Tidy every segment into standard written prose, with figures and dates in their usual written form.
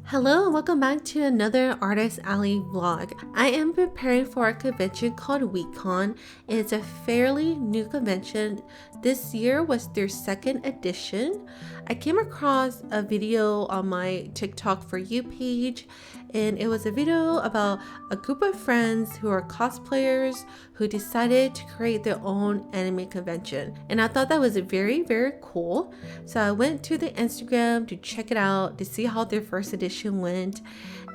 Hello and welcome back to another Artist Alley vlog. I am preparing for a convention called WeCon. It's a fairly new convention. This year was their second edition. I came across a video on my TikTok For You page, and it was a video about a group of friends who are cosplayers who decided to create their own anime convention. And I thought that was very cool. So I went to the Instagram to check it out to see how their first edition went,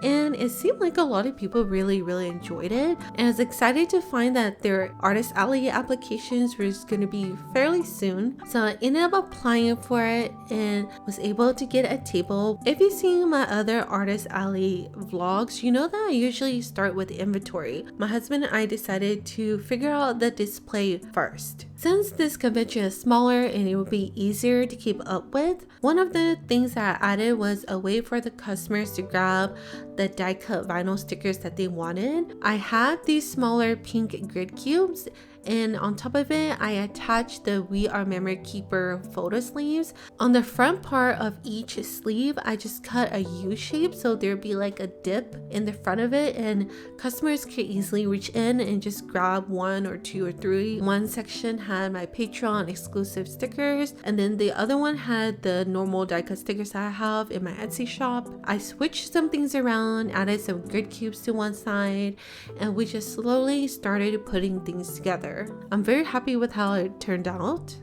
and it seemed like a lot of people really enjoyed it. And I was excited to find that their Artist Alley applications was going to be fairly soon, so I ended up applying for it and was able to get a table. If you've seen my other Artist Alley vlogs, you know that I usually start with inventory. My husband and I decided to figure out the display first. Since this convention is smaller and it would be easier to keep up with, one of the things that I added was a way for the customers to grab the die cut vinyl stickers that they wanted. I had these smaller pink grid cubes, and on top of it I attached the We Are Memory Keeper photo sleeves. On the front part of each sleeve I just cut a U shape, so there'd be like a dip in the front of it, and customers could easily reach in and just grab one or two or three. One section had my Patreon exclusive stickers, and then the other one had the normal die cut stickers that I have in my Etsy shop. I switched some things around, added some grid cubes to one side, and we just slowly started putting things together. I'm very happy with how it turned out.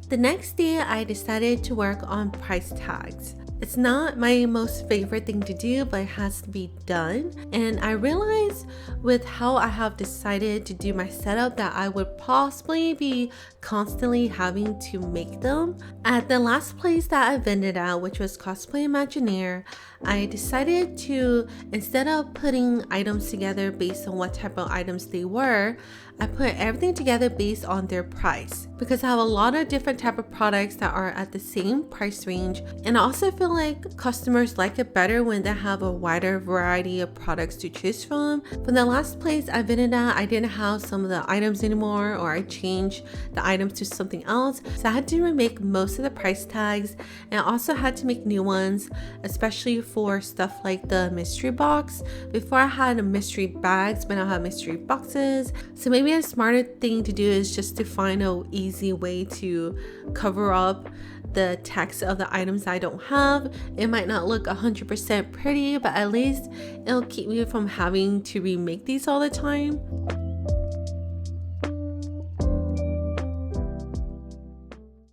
The next day, I decided to work on price tags. It's not my most favorite thing to do, but it has to be done. And I realized with how I have decided to do my setup that I would possibly be constantly having to make them. At the last place that I vended at, which was Cosplay Imagineer, I decided to, instead of putting items together based on what type of items they were, I put everything together based on their price, because I have a lot of different type of products that are at the same price range, and I also feel like customers like it better when they have a wider variety of products to choose from. From the last place I vended at, I didn't have some of the items anymore, or I changed the items to something else, so I had to remake most of the price tags, and I also had to make new ones, especially for stuff like the mystery box. Before I had mystery bags, but now I have mystery boxes. So maybe a smarter thing to do is just to find an easy way to cover up the text of the items I don't have. It might not look 100% pretty, but at least it'll keep me from having to remake these all the time.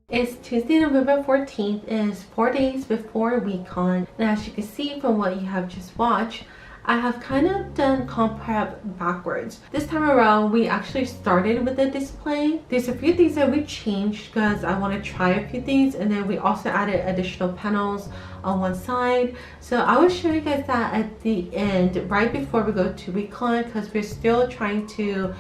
It's Tuesday, November 14th. It is 4 days before WeCon, and as you can see from what you have just watched, I have kind of done comp prep backwards. This time around, we actually started with the display. There's a few things that we changed because I want to try a few things, and then we also added additional panels on one side. So I will show you guys that at the end, right before we go to WeCon, because we're still trying to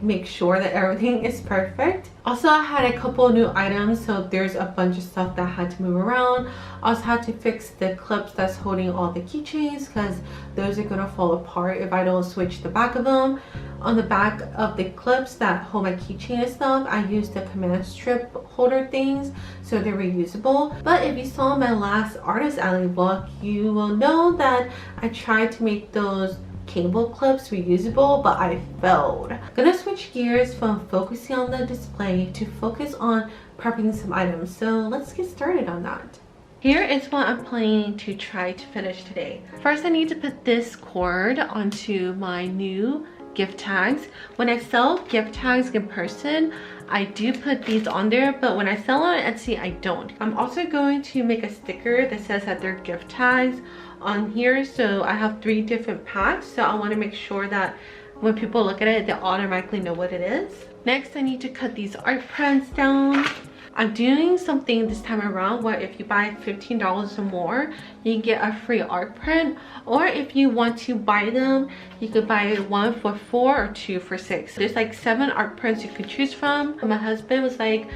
make sure that everything is perfect. Also, I had a couple new items, so there's a bunch of stuff that I had to move around. I also had to fix the clips that's holding all the keychains, because those are gonna fall apart if I don't switch the back of them. On the back of the clips that hold my keychain and stuff, I used the command strip holder things, so they're reusable. But if you saw my last Artist Alley vlog, you will know that I tried to make those cable clips reusable, but I failed. I'm gonna switch gears from focusing on the display to focus on prepping some items, so let's get started on that. Here is what I'm planning to try to finish today. First, I need to put this cord onto my new gift tags. When I sell gift tags in person, I do put these on there, but when I sell on Etsy, I don't. I'm also going to make a sticker that says that they're gift tags on here, so I have 3 different packs, so I want to make sure that when people look at it, they automatically know what it is. Next, I need to cut these art prints down. I'm doing something this time around where if you buy $15 or more, you can get a free art print, or if you want to buy them, you could buy one for $4 or 2 for $6. There's like 7 art prints you could choose from. My husband was like,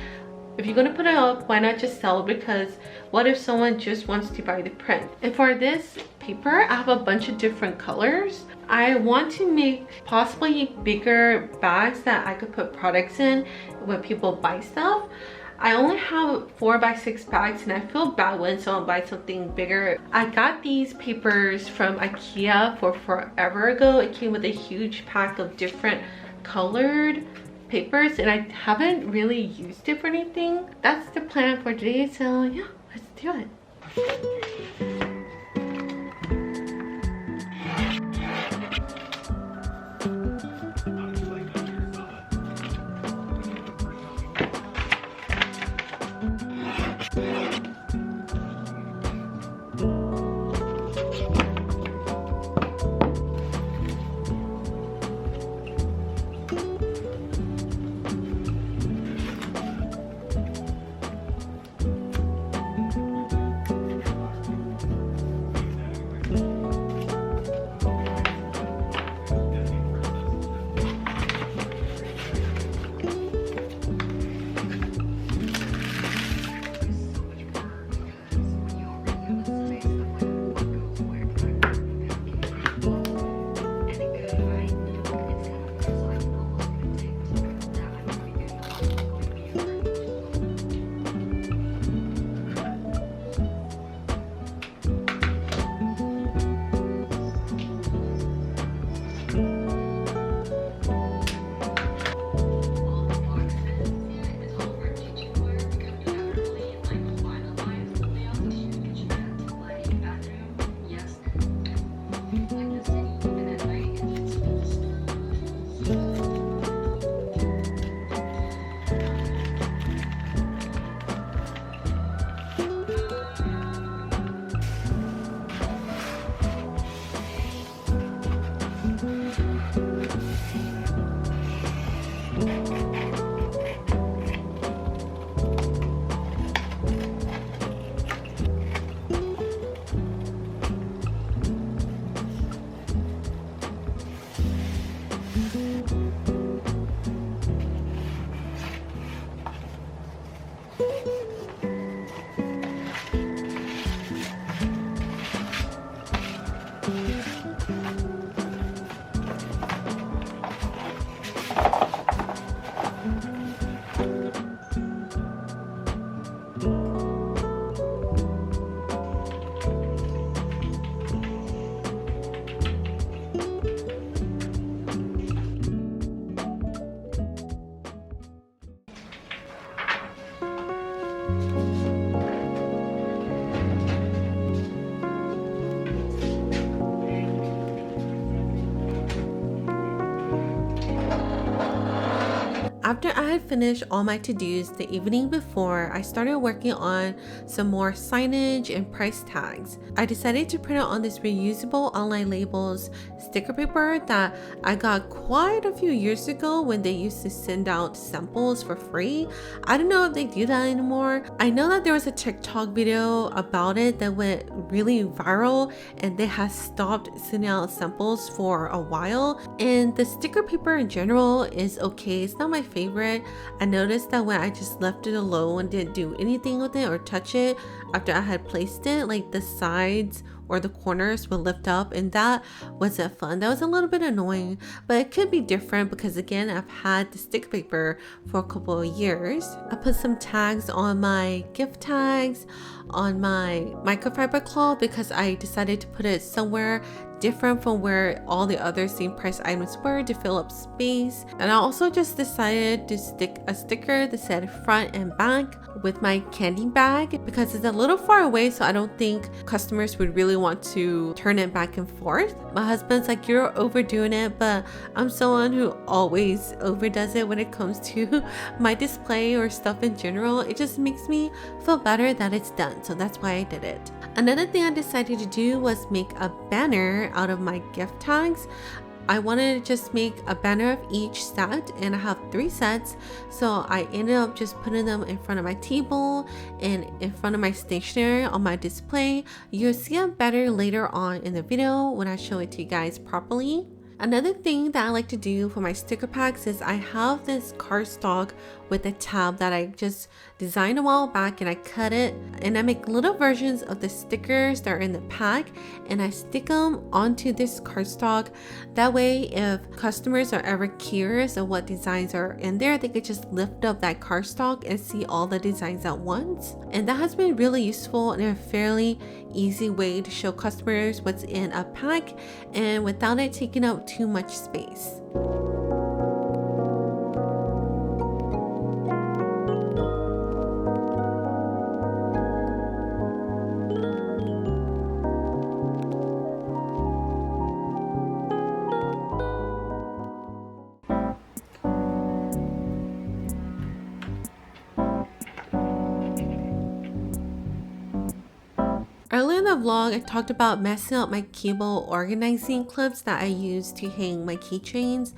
If you're gonna put it up, why not just sell it? Because what if someone just wants to buy the print? And for this paper, I have a bunch of different colors. I want to make possibly bigger bags that I could put products in when people buy stuff. I only have 4x6 bags and I feel bad when someone buys something bigger. I got these papers from IKEA for forever ago. It came with a huge pack of different colored papers and I haven't really used it for anything. That's the plan for today, so yeah, let's do it. After I had finished all my to-dos the evening before, I started working on some more signage and price tags. I decided to print out on this reusable online labels sticker paper that I got quite a few years ago when they used to send out samples for free. I don't know if they do that anymore. I know that there was a TikTok video about it that went really viral and they had stopped sending out samples for a while, and the sticker paper in general is okay. It's not my favorite. I noticed that when I just left it alone and didn't do anything with it or touch it after I had placed it, like the sides or the corners would lift up, and that wasn't fun. That was a little bit annoying, but it could be different because again, I've had the sticker paper for a couple of years. I put some tags on my gift tags, on my microfiber cloth because I decided to put it somewhere different from where all the other same price items were to fill up space. And I also just decided to stick a sticker that said front and back with my candy bag because it's a little far away, so I don't think customers would really want to turn it back and forth. My husband's like, you're overdoing it, but I'm someone who always overdoes it when it comes to my display or stuff in general. It just makes me feel better that it's done, so that's why I did it. Another thing I decided to do was make a banner out of my gift tags. I wanted to just make a banner of each set, and I have 3 sets, so I ended up just putting them in front of my table and in front of my stationery on my display. You'll see it better later on in the video when I show it to you guys properly. Another thing that I like to do for my sticker packs is I have this cardstock with a tab that I just design a while back and I cut it and I make little versions of the stickers that are in the pack and I stick them onto this cardstock. That way if customers are ever curious of what designs are in there, they could just lift up that cardstock and see all the designs at once. And that has been really useful and a fairly easy way to show customers what's in a pack and without it taking up too much space. Earlier in the vlog, I talked about messing up my cable organizing clips that I use to hang my keychains.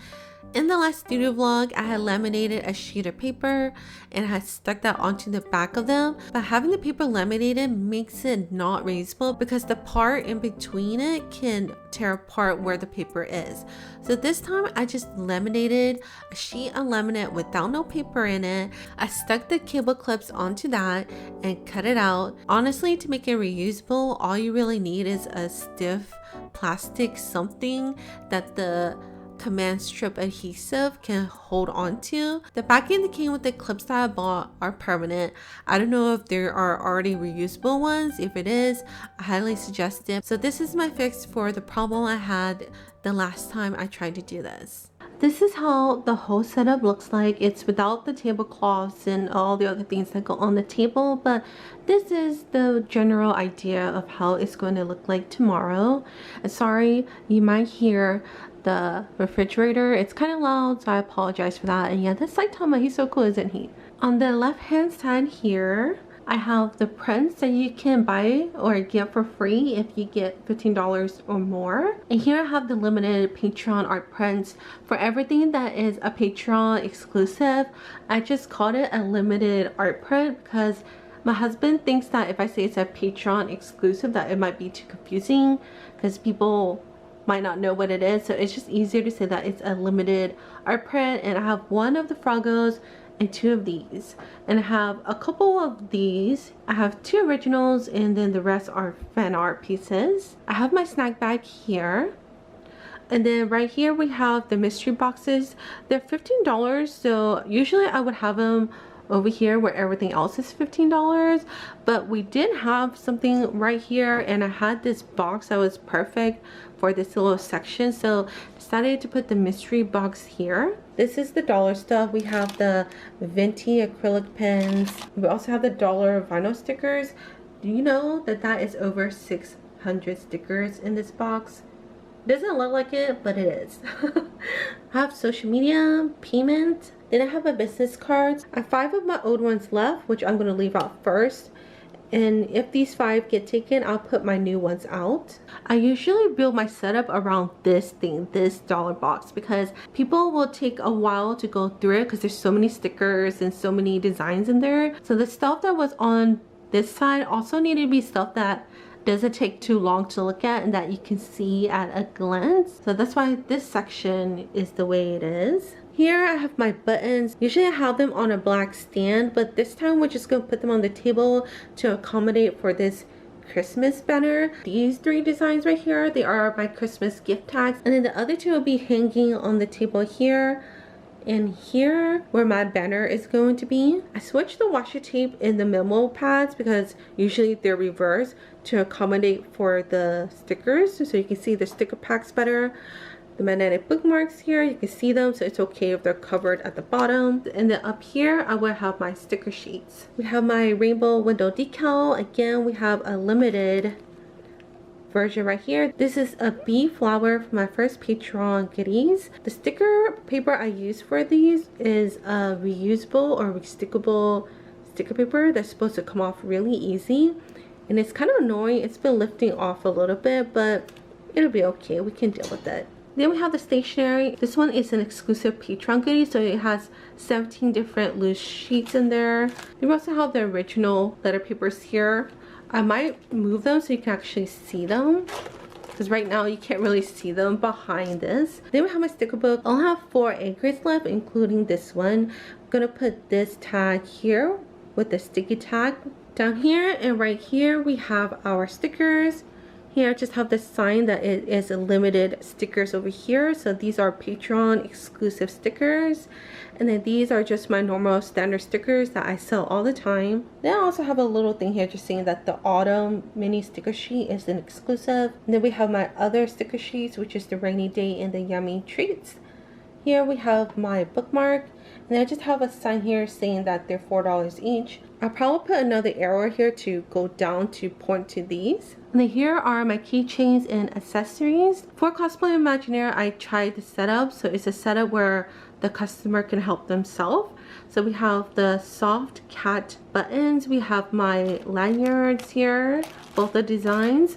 In the last studio vlog, I had laminated a sheet of paper and I had stuck that onto the back of them. But having the paper laminated makes it not reusable because the part in between it can tear apart where the paper is. So this time I just laminated a sheet of laminate without no paper in it. I stuck the cable clips onto that and cut it out. Honestly, to make it reusable, all you really need is a stiff plastic something that the command strip adhesive can hold on to. The backing that came with the clips that I bought are permanent. I don't know if there are already reusable ones. If it is, I highly suggest it. So this is my fix for the problem I had the last time I tried to do this. This is how the whole setup looks like. It's without the tablecloths and all the other things that go on the table, but this is the general idea of how it's going to look like tomorrow. And sorry, you might hear the refrigerator. It's kind of loud, so I apologize for that. And yeah, this Saitama, he's so cool, isn't he? On the left hand side here, I have the prints that you can buy or get for free if you get $15 or more. And here I have the limited Patreon art prints for everything that is a Patreon exclusive. I just called it a limited art print because my husband thinks that if I say it's a Patreon exclusive that it might be too confusing because people might not know what it is. So it's just easier to say that it's a limited art print. And I have one of the Frogos and two of these, and I have a couple of these. I have two originals and then the rest are fan art pieces. I have my snack bag here, and then right here we have the mystery boxes. They're $15, so usually I would have them over here where everything else is $15, but we did have something right here and I had this box that was perfect for this little section, so decided to put the mystery box here. This is the dollar stuff. We have the venti acrylic pens. We also have the dollar vinyl stickers. Do you know that that is over 600 stickers in this box? Doesn't look like it, but it is. I have social media, payment. Then I have my business cards. I have 5 of my old ones left, which I'm going to leave out first. And if these 5 get taken, I'll put my new ones out. I usually build my setup around this thing, this dollar box, because people will take a while to go through it because there's so many stickers and so many designs in there. So the stuff that was on this side also needed to be stuff that doesn't take too long to look at and that you can see at a glance. So that's why this section is the way it is. Here I have my buttons. Usually I have them on a black stand, but this time we're just going to put them on the table to accommodate for this Christmas banner. These 3 designs right here, they are my Christmas gift tags, and then the other 2 will be hanging on the table here and here where my banner is going to be. I switched the washi tape in the memo pads because usually they're reversed to accommodate for the stickers, so you can see the sticker packs better. The magnetic bookmarks here, you can see them, so it's okay if they're covered at the bottom. And then up here I will have my sticker sheets. We have my rainbow window decal. Again, we have a limited version right here. This is a bee flower for my first Patreon goodies. The sticker paper I use for these is a reusable or restickable sticker paper that's supposed to come off really easy, and it's kind of annoying. It's been lifting off a little bit, but it'll be okay. We can deal with it. Then we have the stationery. This one is an exclusive Patreon goodie, so it has 17 different loose sheets in there. We also have the original letter papers here. I might move them so you can actually see them, because right now you can't really see them behind this. Then we have my sticker book. I'll have 4 anchors left, including this one. I'm gonna put this tag here with the sticky tag down here, and right here we have our stickers. Here I just have the sign that it is a limited stickers over here. So these are Patreon exclusive stickers. And then these are just my normal standard stickers that I sell all the time. Then I also have a little thing here just saying that the autumn mini sticker sheet is an exclusive. And then we have my other sticker sheets, which is the rainy day and the yummy treats. Here we have my bookmark. And I just have a sign here saying that they're $4 each. I'll probably put another arrow here to go down to point to these. And then here are my keychains and accessories. For Cosplay Imagineer, I tried the setup. So it's a setup where the customer can help themselves. So we have the soft cat buttons. We have my lanyards here, both the designs.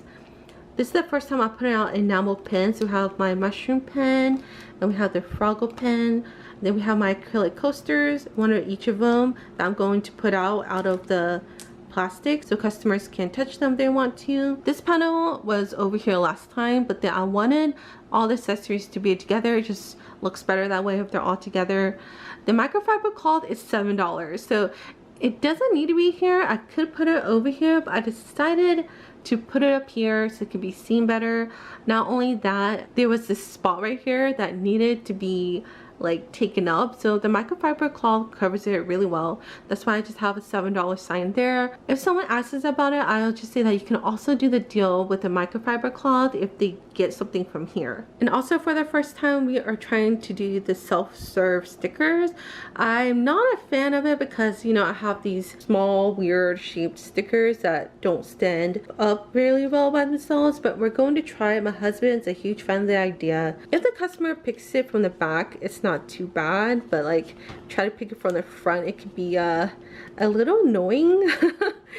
This is the first time I'm putting out enamel pins. We have my mushroom pen, and we have the Froggle pen. Then we have my acrylic coasters, one of each of them that I'm going to put out of the plastic so customers can touch them if they want to. This panel was over here last time, but then I wanted all the accessories to be together. It just looks better that way if they're all together. The microfiber cloth is $7, so it doesn't need to be here. I could put it over here, but I decided to put it up here so it could be seen better. Not only that, there was this spot right here that needed to be like taken up, so the microfiber cloth covers it really well. That's why I just have a $7 sign there. If someone asks us about it, I'll just say that you can also do the deal with the microfiber cloth if they get something from here. And also, for the first time, we are trying to do the self-serve stickers. I'm not a fan of it because, you know, I have these small weird shaped stickers that don't stand up really well by themselves, but we're going to try it. My husband's a huge fan of the idea. If the customer picks it from the back, it's not too bad, but like try to pick it from the front, it could be a little annoying.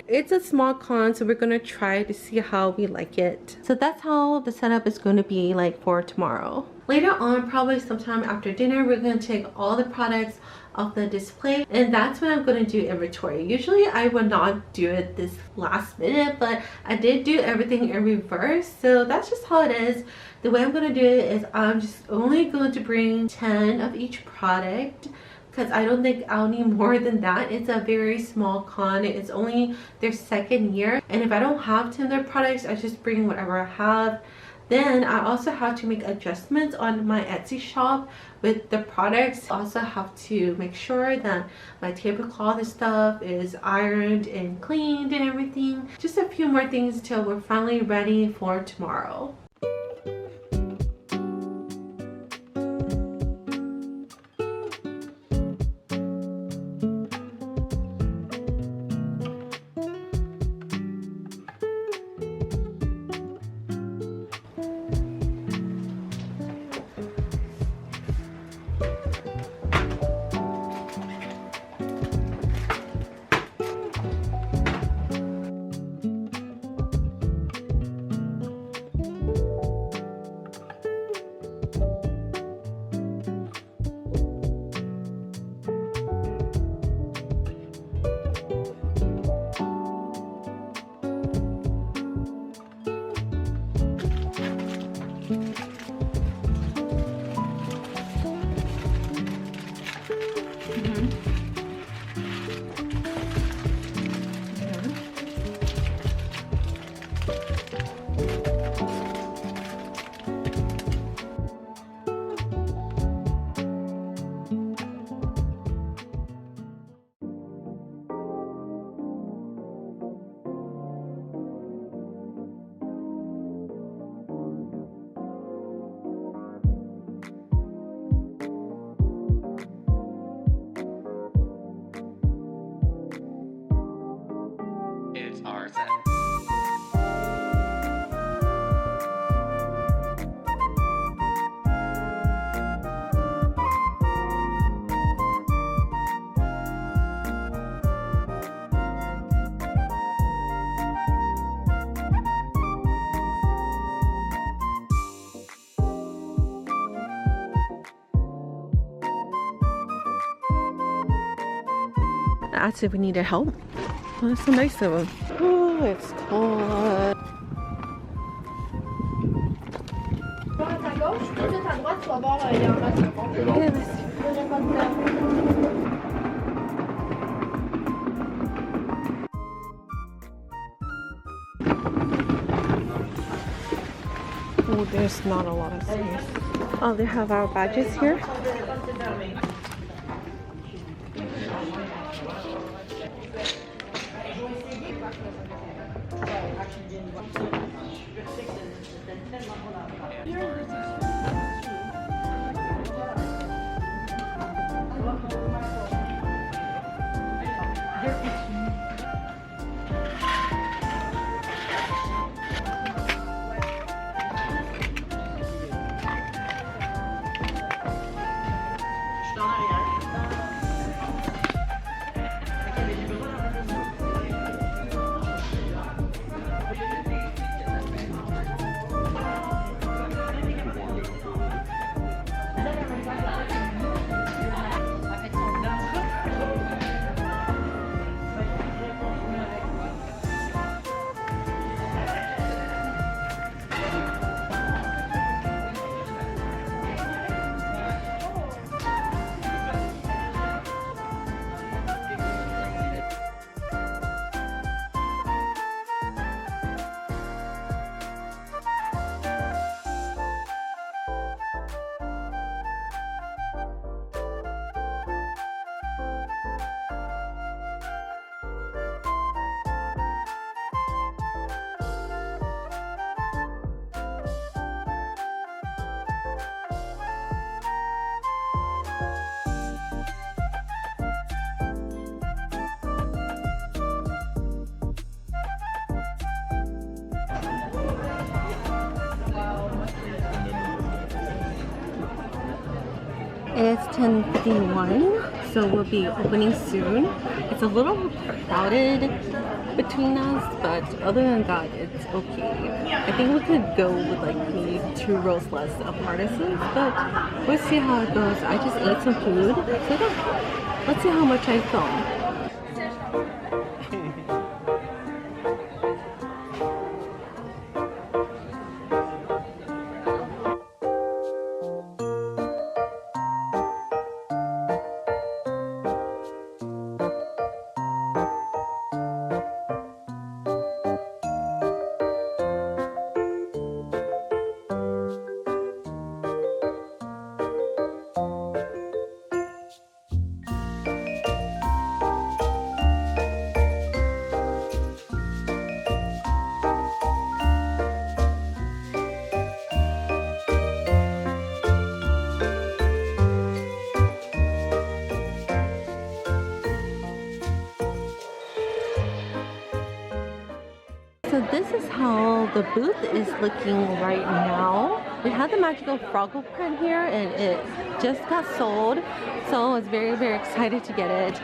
It's a small con, so we're gonna try to see how we like it. So that's how the setup is going to be like for tomorrow. Later on, probably sometime after dinner, we're going to take all the products off the display, and that's when I'm going to do inventory. Usually I would not do it this last minute, but I did do everything in reverse, so that's just how it is. The way I'm going to do it is I'm just only going to bring 10 of each product because I don't think I'll need more than that. It's a very small con. It's only their second year, and if I don't have 10 of their products, I just bring whatever I have. Then I also have to make adjustments on my Etsy shop with the products. I also have to make sure that my tablecloth and stuff is ironed and cleaned and everything. Just a few more things until we're finally ready for tomorrow. It's our set. Asked if we needed help. Oh, that's so nice of them. Oh, it's cold. Yeah, Oh, there's not a lot of space. Oh, they have our badges here. It's 10:51, so we'll be opening soon. It's a little crowded between us, but other than that, it's okay. I think we could go with like maybe 2 rows less apart us, but we'll see how it goes. I just ate some food, so yeah, let's see how much I film. So this is how the booth is looking right now. We had the magical Froggle print here and it just got sold. So I was very, very excited to get it.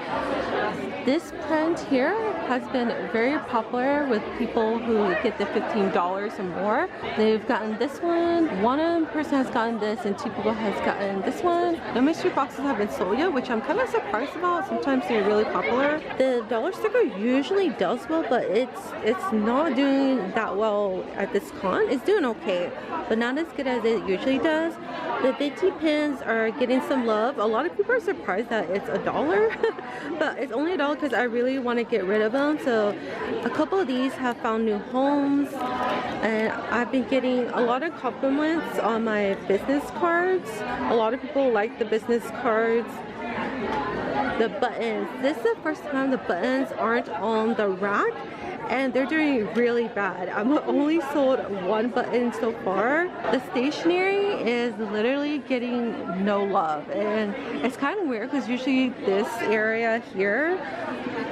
This print here has been very popular with people who get the $15 or more. They've gotten this one person has gotten this, and 2 people has gotten this one. No mystery boxes have been sold yet, which I'm kind of surprised about. Sometimes they're really popular. The dollar sticker usually does well, but it's not doing that well at this con. It's doing okay, but not as good as it usually does. The Venti pins are getting some love. A lot of people are surprised that it's $1, but it's only $1 because I really want to get rid of them. So a couple of these have found new homes, and I've been getting a lot of compliments on my business cards. A lot of people like the business cards. The buttons, this is the first time the buttons aren't on the rack, and they're doing really bad. I've only sold 1 button so far. The stationery is literally getting no love, and it's kind of weird because usually this area here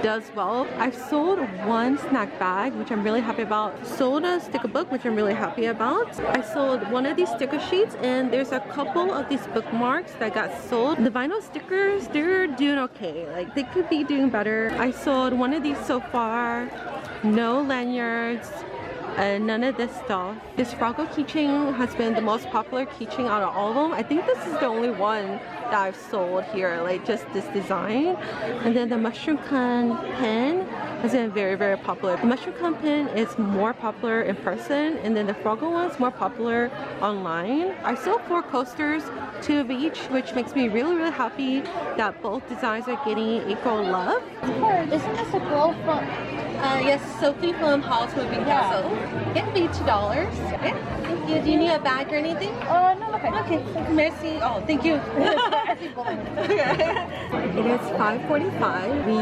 does well. I've sold 1 snack bag, which I'm really happy about. Sold a sticker book, which I'm really happy about. I sold 1 of these sticker sheets, and there's a couple of these bookmarks that got sold. The vinyl stickers, they're doing okay. Like, they could be doing better. I sold 1 of these so far. No lanyards and none of this stuff. This Froggle keychain has been the most popular keychain out of all of them. I think this is the only one that I've sold here, like just this design. And then the mushroom can pen has been very, very popular. The mushroom can pen is more popular in person, and then the Froggle one's more popular online. I sold 4 coasters, 2 of each, which makes me really, really happy that both designs are getting equal love. Isn't this a girl from Yes, Sophie from House Moving Castle. Yeah, it'll be $2. Yeah, thank you. Do you need a bag or anything? No, okay. Okay, merci. Oh, thank you. It is 5:45. We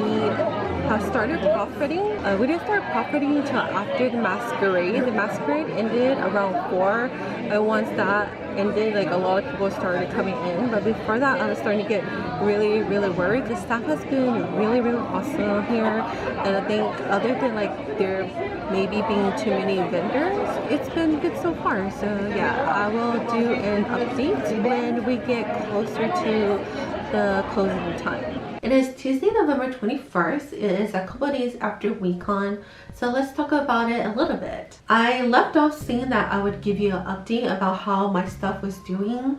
have started profiting. We didn't start profiting until after the masquerade. The masquerade ended around 4. And once that ended, like a lot of people started coming in. But before that, I was starting to get really worried. The staff has been really awesome here. And I think other than like there maybe being too many vendors, it's been good so far. So yeah, I will do an update when we get closer to the closing time. It is Tuesday, November 21st. It is a couple of days after WeCon, so let's talk about it a little bit. I left off saying that I would give you an update about how my stuff was doing,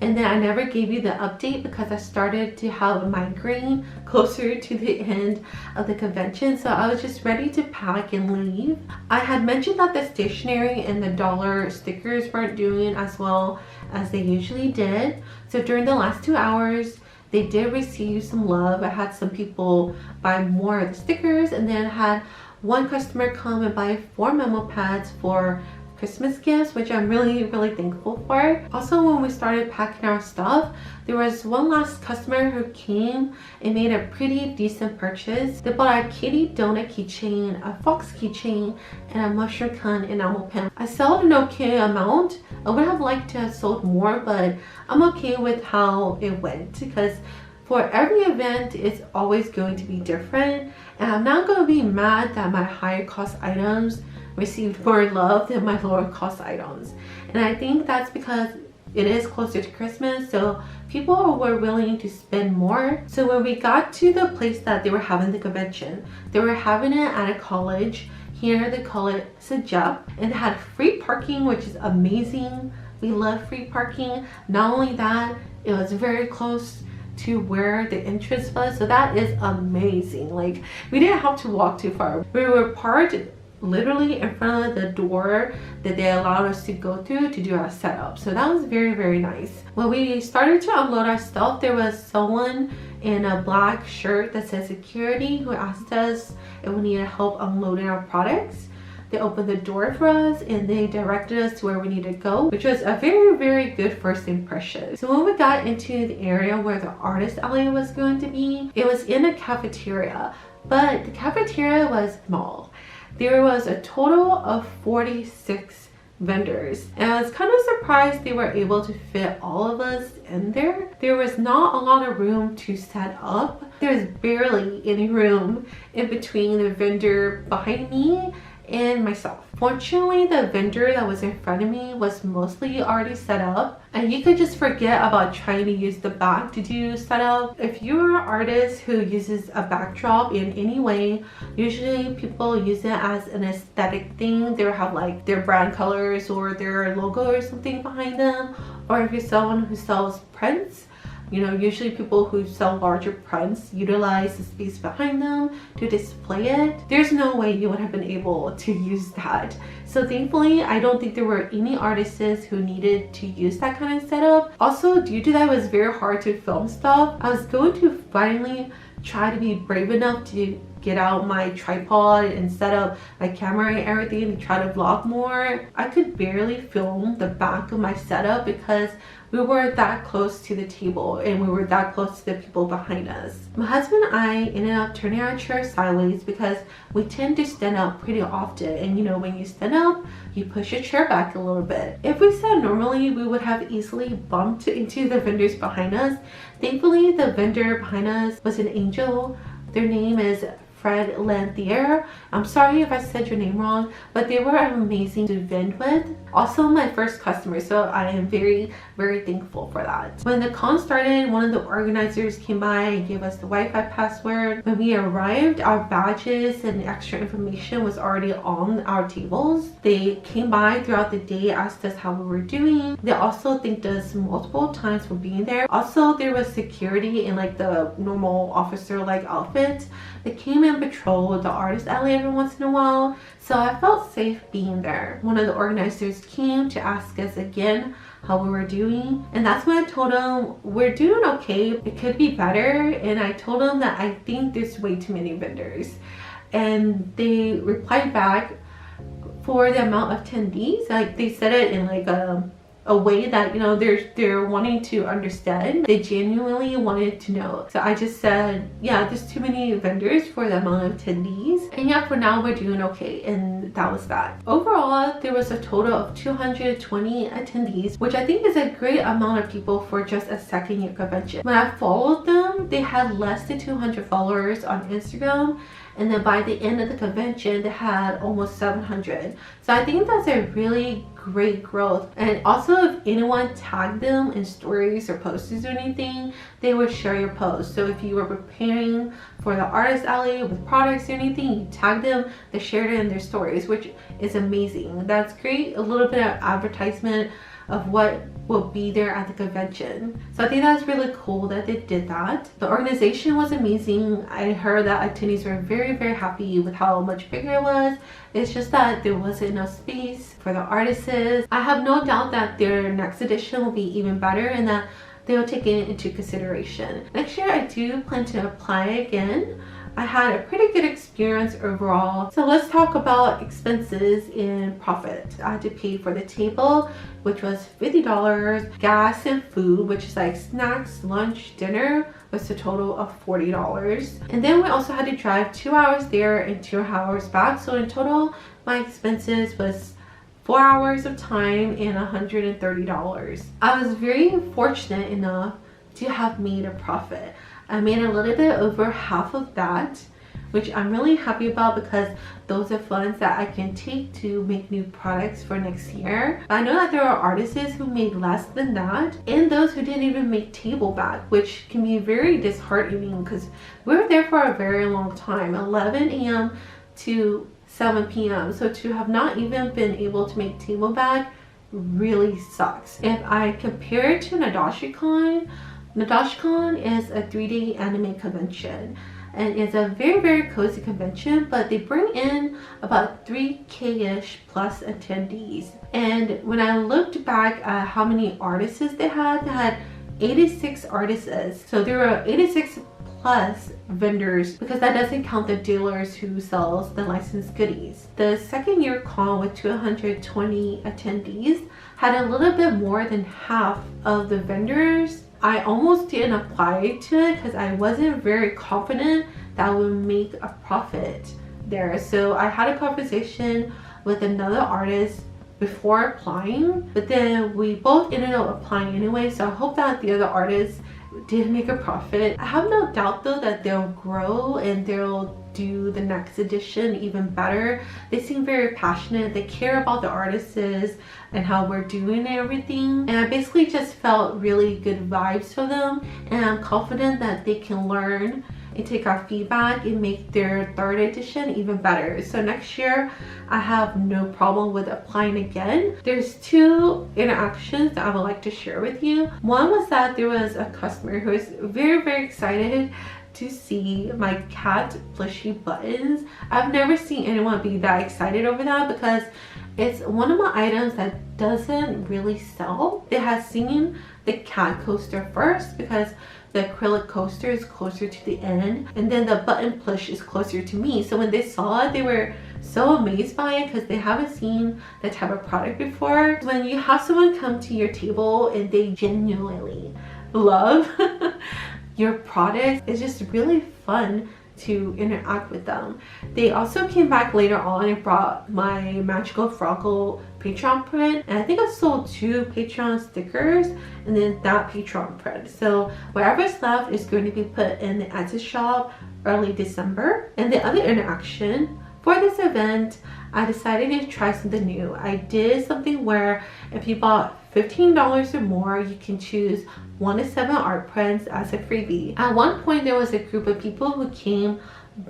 and then I never gave you the update because I started to have a migraine closer to the end of the convention, so I was just ready to pack and leave. I had mentioned that the stationery and the dollar stickers weren't doing as well as they usually did, so during the last 2 hours, they did receive some love. I had some people buy more of the stickers, and then had one customer come and buy 4 memo pads for Christmas gifts, which I'm really thankful for. Also, when we started packing our stuff, there was one last customer who came and made a pretty decent purchase. They bought a kitty donut keychain, a fox keychain, and a mushroom cone enamel pen. I sold an okay amount. I would have liked to have sold more, but I'm okay with how it went because for every event, it's always going to be different. And I'm not going to be mad that my higher cost items received more love than my lower cost items. And I think that's because it is closer to Christmas, so people were willing to spend more. So when we got to the place that they were having the convention, they were having it at a college. Here they call it Sajep, and they had free parking, which is amazing. We love free parking. Not only that, it was very close to where the entrance was, so that is amazing. Like, we didn't have to walk too far. We were parked literally in front of the door that they allowed us to go through to do our setup, so that was very nice. When we started to unload our stuff, there was someone in a black shirt that says security who asked us if we needed help unloading our products. They opened the door for us and they directed us to where we needed to go, which was a very good first impression. So when we got into the area where the artist alley was going to be, it was in a cafeteria, but the cafeteria was small. There was a total of 46 vendors, and I was kind of surprised they were able to fit all of us in there. There was not a lot of room to set up. There's barely any room in between the vendor behind me and myself. Fortunately, the vendor that was in front of me was mostly already set up, and you could just forget about trying to use the back to do setup. If you're an artist who uses a backdrop in any way, usually people use it as an aesthetic thing. They'll have like their brand colors or their logo or something behind them. Or if you're someone who sells prints, you know, usually people who sell larger prints utilize the space behind them to display it. There's no way you would have been able to use that. So thankfully, I don't think there were any artists who needed to use that kind of setup. Also, due to that, it was very hard to film stuff. I was going to finally try to be brave enough to get out my tripod and set up my camera and everything and try to vlog more. I could barely film the back of my setup because we were that close to the table and we were that close to the people behind us. My husband and I ended up turning our chair sideways because we tend to stand up pretty often, and you know, when you stand up, you push your chair back a little bit. If we sat normally, we would have easily bumped into the vendors behind us. Thankfully, the vendor behind us was an angel. Their name is Fred Lanthier. I'm sorry if I said your name wrong, but they were amazing to vend with. Also my first customer, so I am very thankful for that. When the con started, one of the organizers came by and gave us the Wi-Fi password. When we arrived, our badges and extra information was already on our tables. They came by throughout the day, asked us how we were doing. They also thanked us multiple times for being there. Also, there was security in like the normal officer like outfit. They came and patrolled the artist alley every once in a while, so I felt safe being there. One of the organizers came to ask us again how we were doing, and that's when I told him we're doing okay, it could be better. And I told him that I think there's way too many vendors. and they replied back for the amount of attendees. Like they said it in like a way that, you know, they're wanting to understand. They genuinely wanted to know. So I just said, yeah, there's too many vendors for the amount of attendees, and yeah, for now we're doing okay. And that was that. Overall, there was a total of 220 attendees, which I think is a great amount of people for just a second year convention. When I followed them, they had less than 200 followers on Instagram, and then by the end of the convention they had almost 700. So I think that's a really great growth. And also, if anyone tagged them in stories or posters or anything, they would share your post. So if you were preparing for the artist alley with products or anything, you tag them, they shared it in their stories, which is amazing. That's great. A little bit of advertisement of what will be there at the convention. So I think that's really cool that they did that. The organization was amazing. I heard that attendees were very, very happy with how much bigger it was. It's just that there wasn't enough space for the artists. I have no doubt that their next edition will be even better, and that they'll take it into consideration. Next year I do plan to apply again. I had a pretty good experience overall. So let's talk about expenses and profit. I had to pay for the table, which was $50, gas and food, which is like snacks, lunch, dinner, was a total of $40. And then we also had to drive 2 hours there and 2 hours back. So in total, my expenses was 4 hours of time and $130. I was very fortunate enough to have made a profit. I made a little bit over half of that, which I'm really happy about, because those are funds that I can take to make new products for next year. But I know that there are artists who made less than that, and those who didn't even make table back, which can be very disheartening because we were there for a very long time, 11 a.m. to 7 p.m. So to have not even been able to make table back really sucks. If I compare it to NadashiCon is a 3-day anime convention, and it's a very, very cozy convention, but they bring in about 3K-ish plus attendees. And when I looked back at how many artists they had 86 artists. So there were 86 plus vendors, because that doesn't count the dealers who sells the licensed goodies. The second year con with 220 attendees had a little bit more than half of the vendors. I almost didn't apply to it because I wasn't very confident that I would make a profit there. So I had a conversation with another artist before applying, but then we both ended up applying anyway. So I hope that the other artists did make a profit. I have no doubt though that they'll grow and they'll do the next edition even better. They seem very passionate. They care about the artists and how we're doing everything. And I basically just felt really good vibes from them. And I'm confident that they can learn and take our feedback and make their third edition even better. So next year, I have no problem with applying again. There's 2 interactions that I would like to share with you. One was that there was a customer who was very, very excited to see my cat plushie buttons. I've never seen anyone be that excited over that, because it's one of my items that doesn't really sell. They had seen the cat coaster first, because the acrylic coaster is closer to the end, and then the button plush is closer to me. So when they saw it, they were so amazed by it because they haven't seen that type of product before. When you have someone come to your table and they genuinely love your product, it's just really fun to interact with them. They also came back later on and brought my Magical Froggle Patreon print, and I think I sold 2 Patreon stickers and then that Patreon print. So whatever's left is going to be put in the Etsy shop early December. And the other interaction for this event, I decided to try something new. I did something where if you bought $15 or more, you can choose 1 to 7 art prints as a freebie. At one point, there was a group of people who came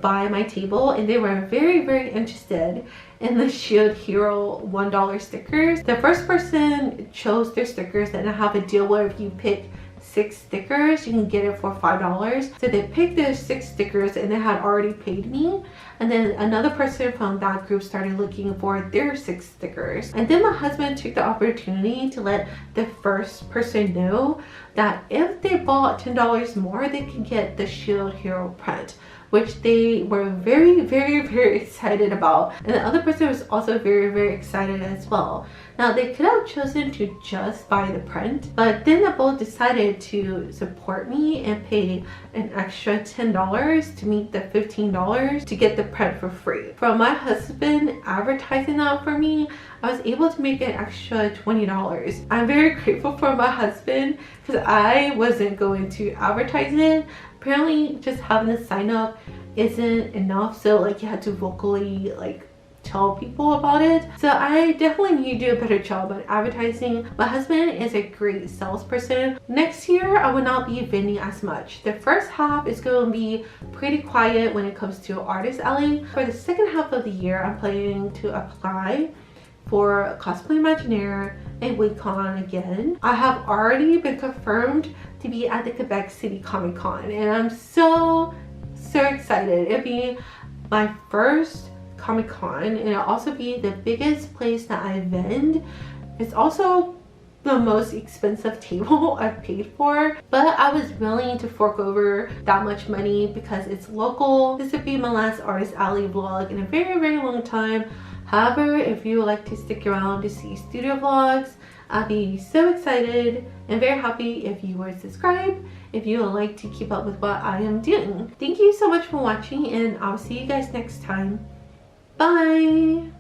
by my table and they were very, very interested in the Shield Hero $1 stickers. The first person chose their stickers, and I have a deal where if you pick 6 stickers, you can get it for $5. So they picked their 6 stickers and they had already paid me. And then another person from that group started looking for their 6 stickers. And then my husband took the opportunity to let the first person know that if they bought $10 more, they can get the Shield Hero print, which they were very, very, very excited about. And the other person was also very, very excited as well. Now they could have chosen to just buy the print, but then they both decided to support me and pay an extra $10 to meet the $15 to get the print for free. From my husband advertising that for me, I was able to make an extra $20. I'm very grateful for my husband because I wasn't going to advertise it. Apparently just having the sign up isn't enough, so like you had to vocally like tell people about it. So I definitely need to do a better job at advertising. My husband is a great salesperson. Next year I will not be vending as much. The first half is going to be pretty quiet when it comes to Artist Alley. For the second half of the year, I'm planning to apply for Cosplay Imagineer and WeCon again. I have already been confirmed to be at the Quebec City Comic Con, and I'm so excited. It'll be my first Comic Con, and it'll also be the biggest place that I vend. It's also the most expensive table I've paid for, but I was willing to fork over that much money because it's local. This would be my last Artist Alley vlog in a very, very long time. However, if you would like to stick around to see studio vlogs, I'll be so excited and very happy if you would subscribe if you would like to keep up with what I am doing. Thank you so much for watching, and I'll see you guys next time. Bye!